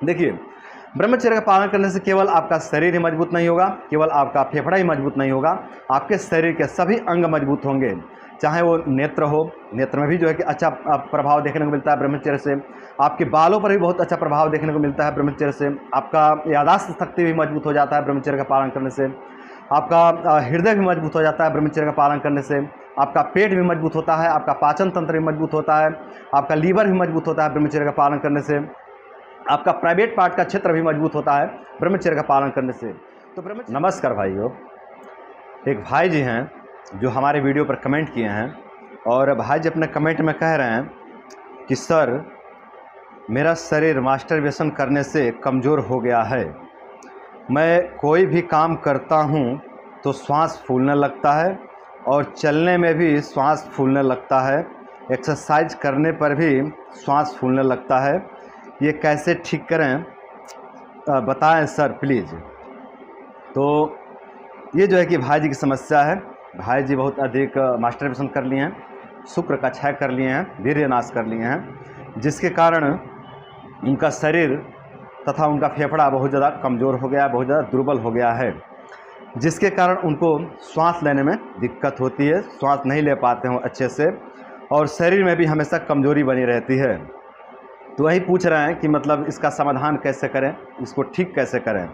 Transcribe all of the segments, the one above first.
देखिए, ब्रह्मचर्य का पालन करने से केवल आपका शरीर ही मजबूत नहीं होगा, केवल आपका फेफड़ा ही मजबूत नहीं होगा, आपके शरीर के सभी अंग मजबूत होंगे। चाहे वो नेत्र हो, नेत्र में भी जो है कि अच्छा प्रभाव देखने को मिलता है ब्रह्मचर्य से। आपके बालों पर भी बहुत अच्छा प्रभाव देखने को मिलता है ब्रह्मचर्य से। आपका याददाश्त शक्ति भी मजबूत हो जाता है ब्रह्मचर्य का पालन करने से। आपका हृदय भी मजबूत हो जाता है ब्रह्मचर्य का पालन करने से। आपका पेट भी मजबूत होता है, आपका पाचन तंत्र भी मजबूत होता है, आपका लीवर भी मजबूत होता है ब्रह्मचर्य का पालन करने से। आपका प्राइवेट पार्ट का क्षेत्र भी मजबूत होता है ब्रह्मचर्य का पालन करने से। तो नमस्कार भाइयों, एक भाई जी हैं जो हमारे वीडियो पर कमेंट किए हैं और भाई जी अपने कमेंट में कह रहे हैं कि सर, मेरा शरीर मास्टरबेशन करने से कमज़ोर हो गया है। मैं कोई भी काम करता हूँ तो श्वास फूलने लगता है और चलने में भी श्वास फूलने लगता है, एक्सरसाइज करने पर भी श्वास फूलने लगता है। ये कैसे ठीक करें, बताएं सर प्लीज़। तो ये जो है कि भाई जी की समस्या है। भाई जी बहुत अधिक मास्टरबेशन कर लिए हैं, शुक्र का क्षय कर लिए हैं, वीर्यनाश कर लिए हैं, जिसके कारण उनका शरीर तथा उनका फेफड़ा बहुत ज़्यादा कमज़ोर हो गया, बहुत ज़्यादा दुर्बल हो गया है, जिसके कारण उनको श्वास लेने में दिक्कत होती है, श्वास नहीं ले पाते हैं अच्छे से और शरीर में भी हमेशा कमज़ोरी बनी रहती है। तो वही पूछ रहे हैं कि मतलब इसका समाधान कैसे करें, इसको ठीक कैसे करें।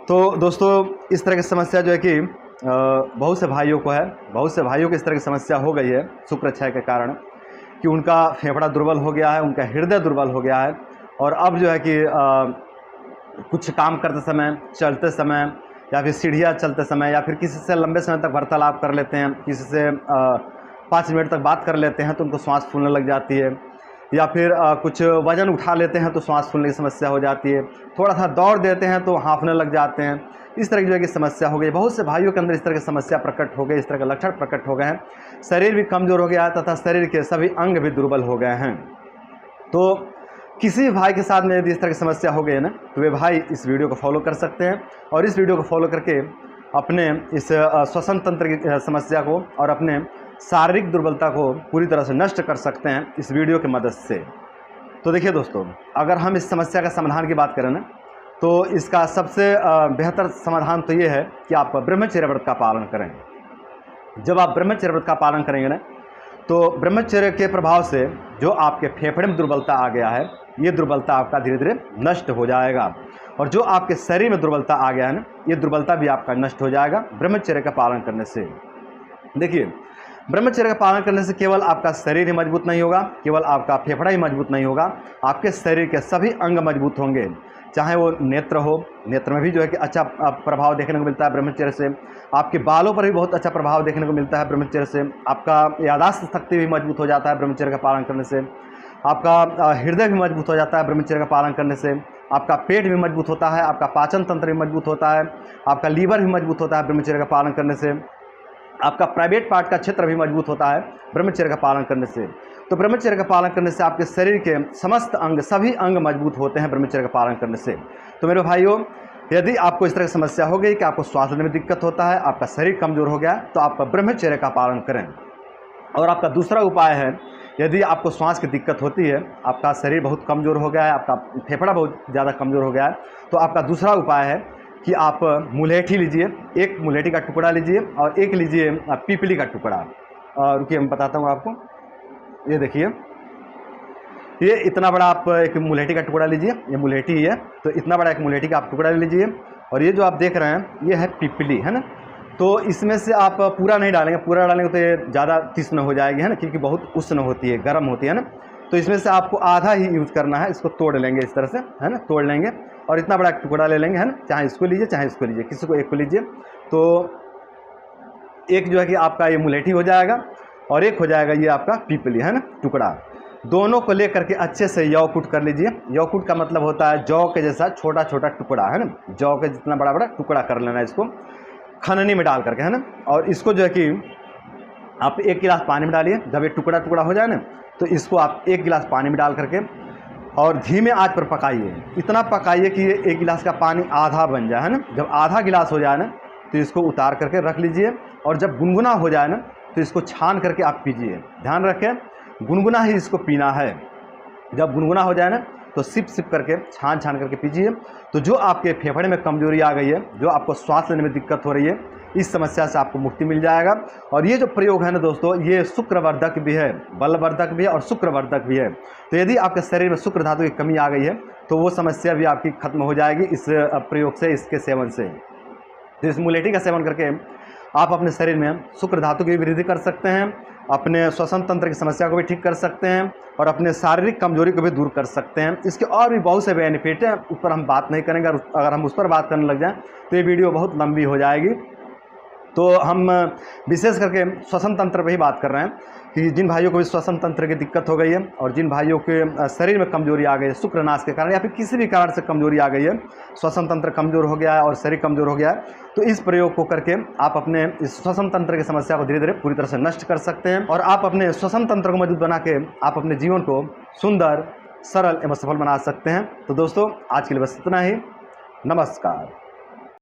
तो दोस्तों, इस तरह की समस्या जो है कि बहुत से भाइयों को है, बहुत से भाइयों को इस तरह की समस्या हो गई है शुक्र क्षय के कारण कि उनका फेफड़ा दुर्बल हो गया है, उनका हृदय दुर्बल हो गया है और अब जो है कि कुछ काम करते समय, चलते समय या फिर सीढ़ियाँ चलते समय या फिर किसी से लंबे समय तक वार्तालाप कर लेते हैं, किसी से 5 मिनट तक बात कर लेते हैं तो उनको श्वास फूलने लग जाती है, या फिर कुछ वज़न उठा लेते हैं तो श्वास फूलने की समस्या हो जाती है, थोड़ा सा दौड़ देते हैं तो हाँफने लग जाते हैं। इस तरह की जो है कि समस्या हो गई। बहुत से भाइयों के अंदर इस तरह की समस्या प्रकट हो गई, इस तरह के लक्षण प्रकट हो गए हैं। शरीर भी कमज़ोर हो गया है तथा शरीर के सभी अंग भी दुर्बल हो गए हैं। तो किसी भी भाई के साथ में यदि इस तरह की समस्या हो गई है ना, तो वे भाई इस वीडियो को फॉलो कर सकते हैं और इस वीडियो को फॉलो करके अपने इस श्वसन तंत्र की समस्या को और अपने शारीरिक दुर्बलता को पूरी तरह से नष्ट कर सकते हैं इस वीडियो की मदद से। तो देखिए दोस्तों, अगर हम इस समस्या का समाधान की बात करें ना, तो इसका सबसे बेहतर समाधान तो ये है कि आप ब्रह्मचर्य व्रत का पालन करें। जब आप ब्रह्मचर्य व्रत का पालन करेंगे ना, तो ब्रह्मचर्य के प्रभाव से जो आपके फेफड़े में दुर्बलता आ गया है, ये दुर्बलता आपका धीरे धीरे नष्ट हो जाएगा और जो आपके शरीर में दुर्बलता आ गया है ना, ये दुर्बलता भी आपका नष्ट हो जाएगा ब्रह्मचर्य का पालन करने से। देखिए, ब्रह्मचर्य का पालन करने से केवल आपका शरीर ही मजबूत नहीं होगा, केवल आपका फेफड़ा ही मजबूत नहीं होगा, आपके शरीर के सभी अंग मजबूत होंगे। चाहे वो नेत्र हो, नेत्र में भी जो है कि अच्छा प्रभाव देखने को मिलता है ब्रह्मचर्य से। आपके बालों पर भी बहुत अच्छा प्रभाव देखने को मिलता है ब्रह्मचर्य से। आपका याददाश्त शक्ति भी मजबूत हो जाता है ब्रह्मचर्य का पालन करने से। आपका हृदय भी मजबूत हो जाता है ब्रह्मचर्य का पालन करने से। आपका पेट भी मजबूत होता है, आपका पाचन तंत्र भी मजबूत होता है, आपका लीवर भी मजबूत होता है ब्रह्मचर्य का पालन करने से। आपका प्राइवेट पार्ट का क्षेत्र भी मजबूत होता है ब्रह्मचर्य का पालन करने से। तो ब्रह्मचर्य का पालन करने से आपके शरीर के समस्त अंग, सभी अंग मजबूत होते हैं ब्रह्मचर्य का पालन करने से। तो मेरे भाइयों, यदि आपको इस तरह की समस्या हो गई कि आपको श्वास लेने में दिक्कत होता है, आपका शरीर कमज़ोर हो गया, तो आप ब्रह्मचर्य का पालन करें। और आपका दूसरा उपाय है, यदि आपको श्वास की दिक्कत होती है, आपका शरीर बहुत कमज़ोर हो गया है, आपका फेफड़ा बहुत ज़्यादा कमज़ोर हो गया है, तो आपका दूसरा उपाय है कि आप मुलेठी लीजिए, एक मुलेठी का टुकड़ा लीजिए और एक लीजिए पीपली का टुकड़ा। रुकिए मैं बताता हूँ आपको। ये देखिए, ये इतना बड़ा आप एक मुलेठी का टुकड़ा लीजिए, ये मुलेठी ही है, तो इतना बड़ा एक मुलेठी का आप टुकड़ा ले लीजिए। और ये जो आप देख रहे हैं, ये है पीपली, है ना। तो इसमें से आप पूरा नहीं डालेंगे, पूरा डालेंगे तो ये ज़्यादा तीक्ष्ण हो जाएगी, है ना, क्योंकि बहुत उष्ण होती है, गर्म होती है ना। तो इसमें से आपको आधा ही यूज़ करना है, इसको तोड़ लेंगे इस तरह से, है ना, तोड़ लेंगे और इतना बड़ा टुकड़ा ले लेंगे, है ना। चाहे इसको लीजिए चाहे इसको लीजिए, किसी को एक को लीजिए। तो एक जो है कि आपका ये मुलेठी हो जाएगा और एक हो जाएगा ये आपका पीपली, है ना, टुकड़ा। दोनों को लेकर के अच्छे से यौकुट कर लीजिए। यौकुट का मतलब होता है जौ के जैसा छोटा छोटा टुकड़ा, है ना, जौ के जितना बड़ा बड़ा टुकड़ा कर लेना है इसको खननी में डाल करके, है ना। और इसको जो है कि आप 1 गिलास पानी में डालिए। जब ये टुकड़ा टुकड़ा हो जाए ना, तो इसको आप 1 गिलास पानी में डाल करके और धीमे आंच पर पकाइए। इतना पकाइए कि ये 1 गिलास का पानी आधा बन जाए, है ना। जब आधा गिलास हो जाए ना, तो इसको उतार करके रख लीजिए और जब गुनगुना हो जाए ना, तो इसको छान करके आप पीजिए। ध्यान रखें, गुनगुना ही इसको पीना है। जब गुनगुना हो जाए ना, तो सिप सिप करके छान छान करके पीजिए। तो जो आपके फेफड़े में कमजोरी आ गई है, जो आपको श्वास लेने में दिक्कत हो रही है, इस समस्या से आपको मुक्ति मिल जाएगा। और ये जो प्रयोग है ना दोस्तों, ये शुक्रवर्धक भी है, बलवर्धक भी है और शुक्रवर्धक भी है। तो यदि आपके शरीर में शुक्र धातु की कमी आ गई है तो वो समस्या भी आपकी खत्म हो जाएगी इस प्रयोग से, इसके सेवन से। तो इस मुलेठी का सेवन करके आप अपने शरीर में शुक्र धातु की वृद्धि कर सकते हैं, अपने श्वसन तंत्र की समस्या को भी ठीक कर सकते हैं और अपने शारीरिक कमजोरी को भी दूर कर सकते हैं। इसके और भी बहुत से बेनिफिट हैं, उस पर हम बात नहीं करेंगे। अगर हम उस पर बात करने लग जाएं तो ये वीडियो बहुत लंबी हो जाएगी। तो हम विशेष करके श्वसन तंत्र पर ही बात कर रहे हैं कि जिन भाइयों को भी श्वसन तंत्र की दिक्कत हो गई है और जिन भाइयों के शरीर में कमजोरी आ गई है शुक्रनाश के कारण या फिर किसी भी कारण से कमजोरी आ गई है, श्वसन तंत्र कमजोर हो गया है और शरीर कमजोर हो गया है, तो इस प्रयोग को करके आप अपने इस श्वसन तंत्र की समस्या को धीरे धीरे पूरी तरह से नष्ट कर सकते हैं। और आप अपने श्वसन तंत्र को मजबूत बना के आप अपने जीवन को सुंदर, सरल एवं सफल बना सकते हैं। तो दोस्तों आज के लिए बस इतना ही। नमस्कार।